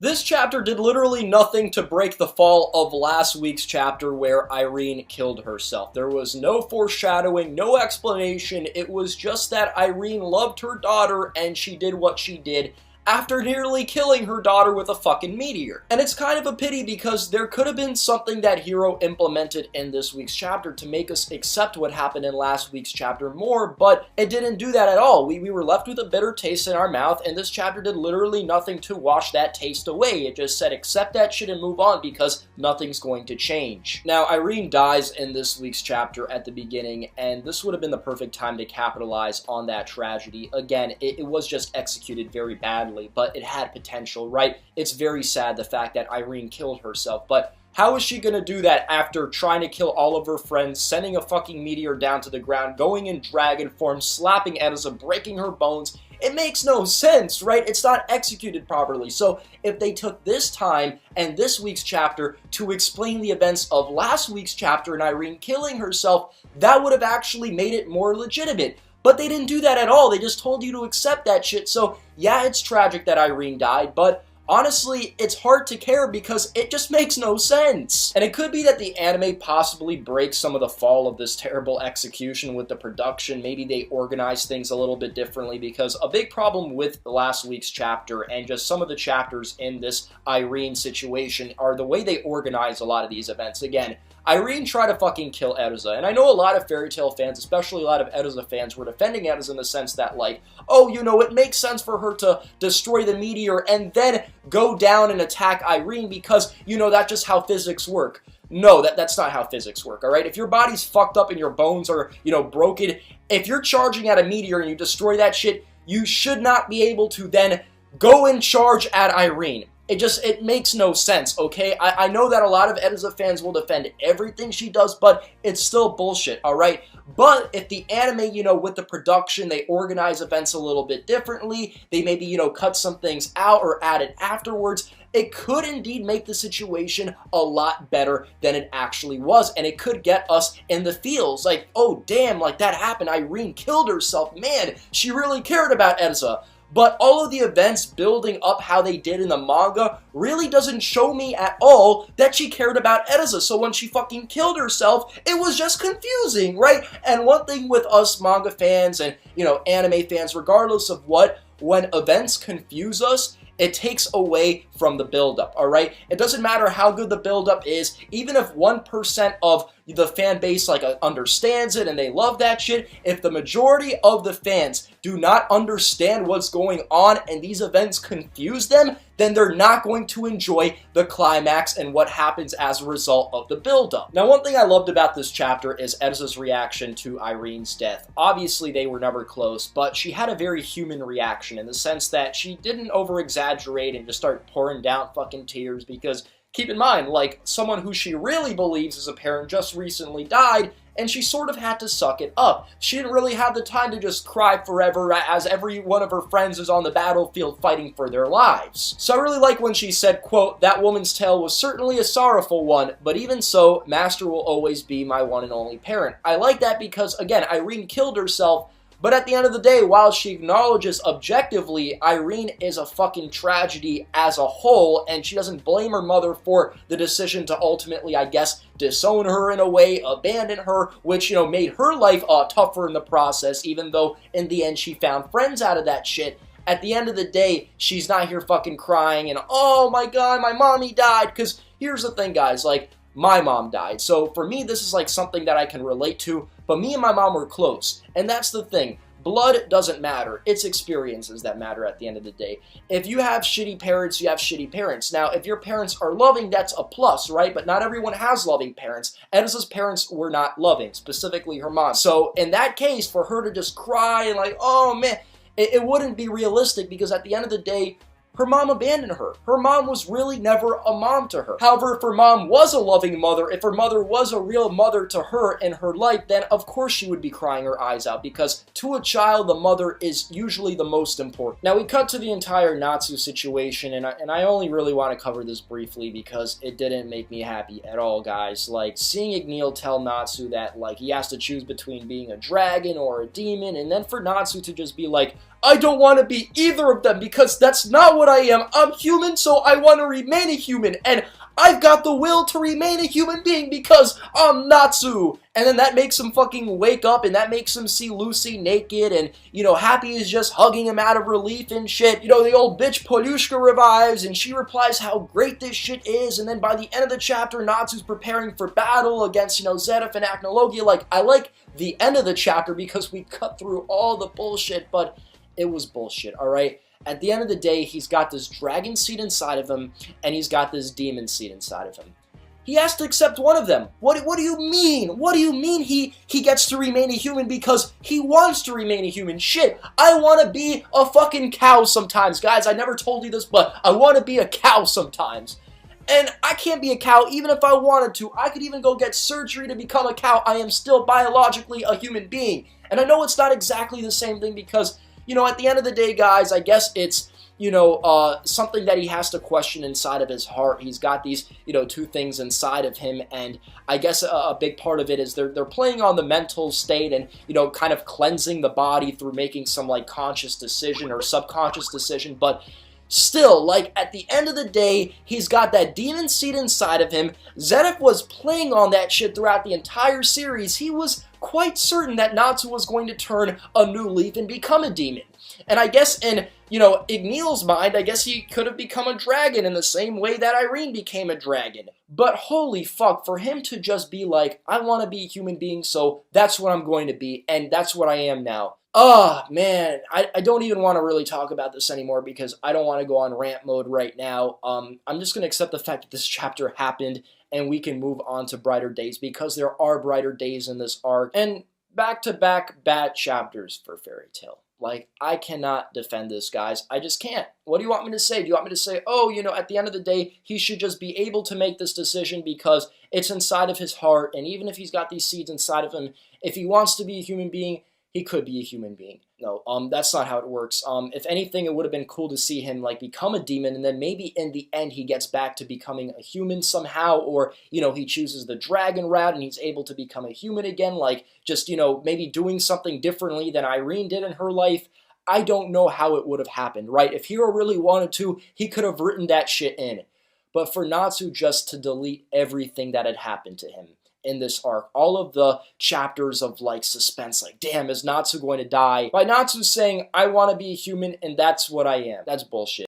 This chapter did literally nothing to break the fall of last week's chapter where Irene killed herself. There was no foreshadowing, no explanation. It was just that Irene loved her daughter and she did what she did after nearly killing her daughter with a fucking meteor. And it's kind of a pity because there could have been something that HIRO implemented in this week's chapter to make us accept what happened in last week's chapter more, but it didn't do that at all. We were left with a bitter taste in our mouth, and this chapter did literally nothing to wash that taste away. It just said accept that shit and move on because nothing's going to change. Now, Irene dies in this week's chapter at the beginning, and this would have been the perfect time to capitalize on that tragedy. Again, it was just executed very badly, but it had potential, right? It's very sad the fact that Irene killed herself, but how is she gonna do that after trying to kill all of her friends, sending a fucking meteor down to the ground, going in dragon form, slapping Edisa, breaking her bones? It makes no sense, right? It's not executed properly. So if they took this time and this week's chapter to explain the events of last week's chapter and Irene killing herself, that would have actually made it more legitimate. But they didn't do that at all. They just told you to accept that shit. So yeah, it's tragic that Irene died, but honestly, it's hard to care because it just makes no sense. And it could be that the anime possibly breaks some of the fall of this terrible execution with the production. Maybe they organize things a little bit differently, because a big problem with last week's chapter and just some of the chapters in this Irene situation are the way they organize a lot of these events. Again, Irene tried to fucking kill Edisa, and I know a lot of Fairy Tail fans, especially a lot of Edisa fans, were defending Edisa in the sense that, like, oh, you know, it makes sense for her to destroy the meteor and then go down and attack Irene because, you know, that's just how physics work. No, that's not how physics work, alright? If your body's fucked up and your bones are, you know, broken, if you're charging at a meteor and you destroy that shit, you should not be able to then go and charge at Irene. It makes no sense, okay? I know that a lot of Edisa fans will defend everything she does, but it's still bullshit, alright? But if the anime, you know, with the production, they organize events a little bit differently, they maybe, you know, cut some things out or add it afterwards, it could indeed make the situation a lot better than it actually was, and it could get us in the feels, like, oh damn, like that happened, Irene killed herself, man, she really cared about Edisa. But all of the events building up how they did in the manga really doesn't show me at all that she cared about Edisa. So when she fucking killed herself, it was just confusing, right? And one thing with us manga fans and, you know, anime fans, regardless of what, when events confuse us, it takes away from the buildup, alright? It doesn't matter how good the buildup is, even if 1% of the fan base like understands it and they love that shit, if the majority of the fans do not understand what's going on and these events confuse them, then they're not going to enjoy the climax and what happens as a result of the buildup. Now, one thing I loved about this chapter is Edisa's reaction to Irene's death. Obviously, they were never close, but she had a very human reaction in the sense that she didn't over-exaggerate and just start pouring down fucking tears because, keep in mind, like, someone who she really believes is a parent just recently died, and she sort of had to suck it up. She didn't really have the time to just cry forever as every one of her friends is on the battlefield fighting for their lives. So I really like when she said, quote, "That woman's tale was certainly a sorrowful one, but even so, Master will always be my one and only parent." I like that because, again, Irene killed herself, but at the end of the day, while she acknowledges objectively Irene is a fucking tragedy as a whole, and she doesn't blame her mother for the decision to ultimately, I guess, disown her in a way, abandon her, which, you know, made her life tougher in the process, even though in the end she found friends out of that shit. At the end of the day, she's not here fucking crying and, oh my god, my mommy died, because here's the thing, guys, like, my mom died. So for me, this is like something that I can relate to, but me and my mom were close. And that's the thing. Blood doesn't matter. It's experiences that matter at the end of the day. If you have shitty parents, you have shitty parents. Now, if your parents are loving, that's a plus, right? But not everyone has loving parents. Edisa's parents were not loving, specifically her mom. So in that case, for her to just cry and like, oh man, it wouldn't be realistic because at the end of the day, her mom abandoned her. Her mom was really never a mom to her. However, if her mom was a loving mother, if her mother was a real mother to her in her life, then of course she would be crying her eyes out because to a child, the mother is usually the most important. Now, we cut to the entire Natsu situation, and I only really want to cover this briefly because it didn't make me happy at all, guys. Like, seeing Igneel tell Natsu that, like, he has to choose between being a dragon or a demon, and then for Natsu to just be like, I don't want to be either of them because that's not what I am. I'm human, so I want to remain a human, and I've got the will to remain a human being because I'm Natsu. And then that makes him fucking wake up, and that makes him see Lucy naked, and, you know, Happy is just hugging him out of relief and shit. You know, the old bitch Polyushka revives, and she replies how great this shit is, and then by the end of the chapter, Natsu's preparing for battle against, you know, Zedif and Acnologia. Like, I like the end of the chapter because we cut through all the bullshit, but it was bullshit, alright? At the end of the day, he's got this dragon seed inside of him, and he's got this demon seed inside of him. He has to accept one of them. What do you mean? What do you mean he gets to remain a human because he wants to remain a human? Shit, I want to be a fucking cow sometimes, guys. I never told you this, but I want to be a cow sometimes. And I can't be a cow even if I wanted to. I could even go get surgery to become a cow. I am still biologically a human being. And I know it's not exactly the same thing because, you know, at the end of the day, guys, I guess it's, you know, something that he has to question inside of his heart. He's got these, you know, two things inside of him, and I guess a big part of it is they're playing on the mental state and, you know, kind of cleansing the body through making some, like, conscious decision or subconscious decision, but still, like, at the end of the day, he's got that demon seed inside of him. Zedif was playing on that shit throughout the entire series. He was quite certain that Natsu was going to turn a new leaf and become a demon. And I guess in, you know, Ignil's mind, I guess he could have become a dragon in the same way that Irene became a dragon. But holy fuck, for him to just be like, I want to be a human being, so that's what I'm going to be, and that's what I am now. Oh, man, I don't even want to really talk about this anymore because I don't want to go on rant mode right now. I'm just going to accept the fact that this chapter happened and we can move on to brighter days because there are brighter days in this arc. And back-to-back bad chapters for Fairy Tail. Like, I cannot defend this, guys. I just can't. What do you want me to say? Do you want me to say, oh, you know, at the end of the day, he should just be able to make this decision because it's inside of his heart, and even if he's got these seeds inside of him, if he wants to be a human being, he could be a human being. No, that's not how it works. If anything, it would have been cool to see him, like, become a demon, and then maybe in the end he gets back to becoming a human somehow, or, you know, he chooses the dragon route and he's able to become a human again, like, just, you know, maybe doing something differently than Irene did in her life. I don't know how it would have happened, right? If HIRO really wanted to, he could have written that shit in. But for Natsu just to delete everything that had happened to him in this arc, all of the chapters of, like, suspense, like, damn, is Natsu going to die? By Natsu saying, I want to be a human and that's what I am. That's bullshit.